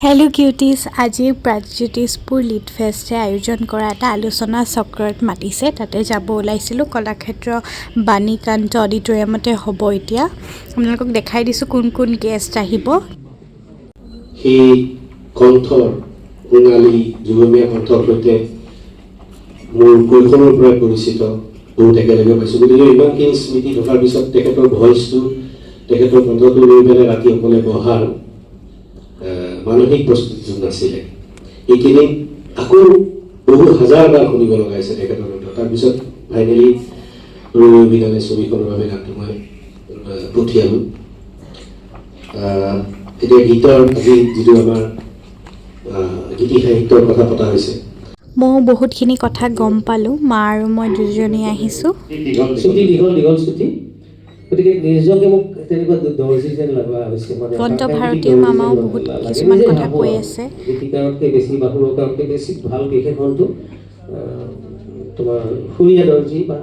Hello' কিউটিজ, আজিৰ Pragjyotishpur Litt ফেষ্টে আয়োজন কৰা এটা আলোচনা চক্ৰত মাতিছে। তাতে যাব ওলাইছিলোঁ। কলাক্ষেত্ৰ বাণীকান্ত অডিটৰিয়ামতে হ'ব। এতিয়া আপোনালোকক দেখাই দিছোঁ কোন কোন গেষ্ট আহিব। সেই কণ্ঠৰ সোণালী যুগমীয়া কণ্ঠৰ সৈতে মোৰ কৈশোৰৰ পৰা পৰিচিত বহুত একেলগে পাইছোঁ। গতিকে ইমানখিনি স্মৃতি থকাৰ পিছত তেখেতৰ ভইচটো, তেখেতৰ কণ্ঠটো লৈ পেলাই ৰাতি অকলে বহাৰ মানসিক প্ৰস্তুতি নাছিলে। এইখিনি আকৌ বহু হাজাৰ বাৰ শুনিব লগাইছে তেখেতৰ কণ্ঠ। তাৰপিছত ফাইনেলি ৰৈ বিনালে ছবিখনৰ বাবে গানটো মই পঠিয়ালোঁ। এতিয়া গীতৰ আজি যিটো আমাৰ গীতি সাহিত্যৰ কথা পতা হৈছে, ময়ো বহুতখিনি কথা গম পালোঁ। মা আৰু মই দুজনী আহিছোঁ। দীঘল ছুটি, গতিকে নিজকে মোক তেনেকুৱা দৰ্জী যেন লগা হৈছে। বন্ত ভাৰতীয় মামাও বহুত কিছুমান কথা কৈ আছে। গীতিকাৰতকৈ বেছি বা সুৰকাৰতকৈ বেছি ভাল বিশেষণটো তোমাৰ সুৰীয়া দৰ্জী বা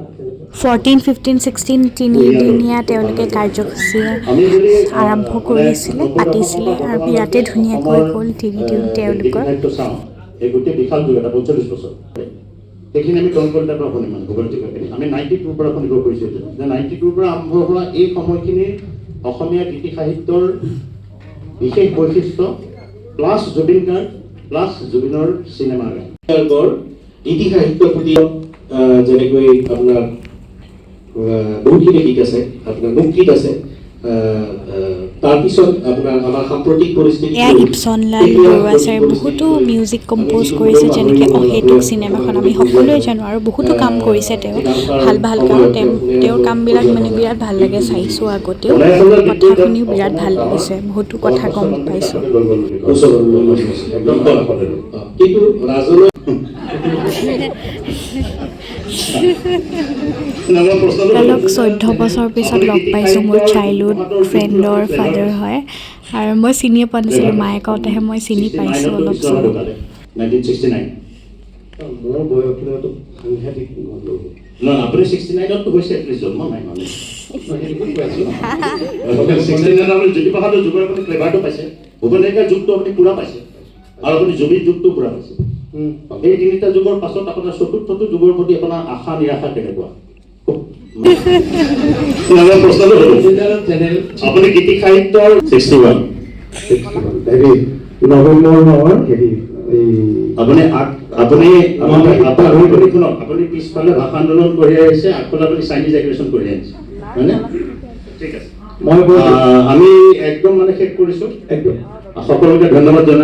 14, 15, 16 তিনিদিনীয়া তেওঁলোকে কাৰ্যসূচী আৰম্ভ কৰিছিলে, পাতিছিলে আৰু বিৰাটেই ধুনীয়াকৈ গ'ল তিনিদিন তেওঁলোকৰ। এই গোটেই বিশাল যুগ এটা 45 বছৰ সেইখিনি আমি কণ্ট্ৰলৰ পৰা শুনিম। আমি 92ৰ পৰা শুনিব পাৰিছোঁ যে 92ৰ পৰা আৰম্ভ হোৱা এই সময়খিনি অসমীয়া গীতি সাহিত্যৰ বিশেষ বৈশিষ্ট্য প্লাছ জুবিন গাৰ্গ প্লাছ জুবিনৰ চিনেমাৰ গান। গীতি সাহিত্যৰ প্ৰতি যেনেকৈ আপোনাৰ বহুতখিনি গীত আছে, আপোনাৰ লোকগীত আছে। তাৰপিছত আপোনাৰ আমাৰ সাম্প্ৰতিক পৰিস্থিতি ইপচনলাল বৰুৱা ছাৰে বহুতো মিউজিক কম্প'জ কৰিছে, যেনেকৈ অহেতুক চিনেমাখন আমি সকলোৱে জানো, আৰু বহুতো কাম কৰিছে তেওঁ, ভাল ভাল কাম। তেওঁৰ কামবিলাক মানে বিৰাট ভাল লাগে। চাইছোঁ আগতেও, কথা শুনিও বিৰাট ভাল লাগিছে, বহুতো কথা গম পাইছোঁ। কিন্তু ৰাজলৈ তেওঁলোক 14 বছৰ পিছত লগ পাইছোঁ। মোৰ চাইল্ডহুড ফ্ৰেণ্ডৰ ফাদাৰ হয়, আৰু মই চিনিয়ে পোৱা নাছিলোঁ। মায়ে কওঁতেহে মই চিনি পাইছোঁ অলপ চলপ। 1969 মোৰ বয়সটো সাংঘাতিক গণ্ডগোল। নহয়, আপুনি 69ত হৈছে, এটলিষ্ট জন্ম নাই মানে 69ত আপুনি জ্যোতিপ্ৰসাদৰ যুগৰ আপুনি ফ্লেভাৰটো পাইছে, ভূপেন হাজৰিকাৰ যুগটো আপুনি পুৰা পাইছে, আৰু আপুনি জুবিৰ যুগটো পুৰা পাইছে। এই তিনিটা যুগৰ পাছত আপোনাৰ চতুৰ্থটো যুগৰ প্ৰতি আপোনাৰ আশা নিৰাশা কেনেকুৱা? আপুনি গীতি সাহিত্যৰ 61 নৱেম্বৰ মাহৰ আপুনি পিছফালে ভাষা আন্দোলন কৰি আহিছে, আগফালে আপুনি চাইনিজ এগ্ৰেশ্যন কৰি আহিছে, হয়নে? ঠিক আছে, আমি একদম মানে শেষ কৰিছোঁ। একদম সকলোকে ধন্যবাদ জনাই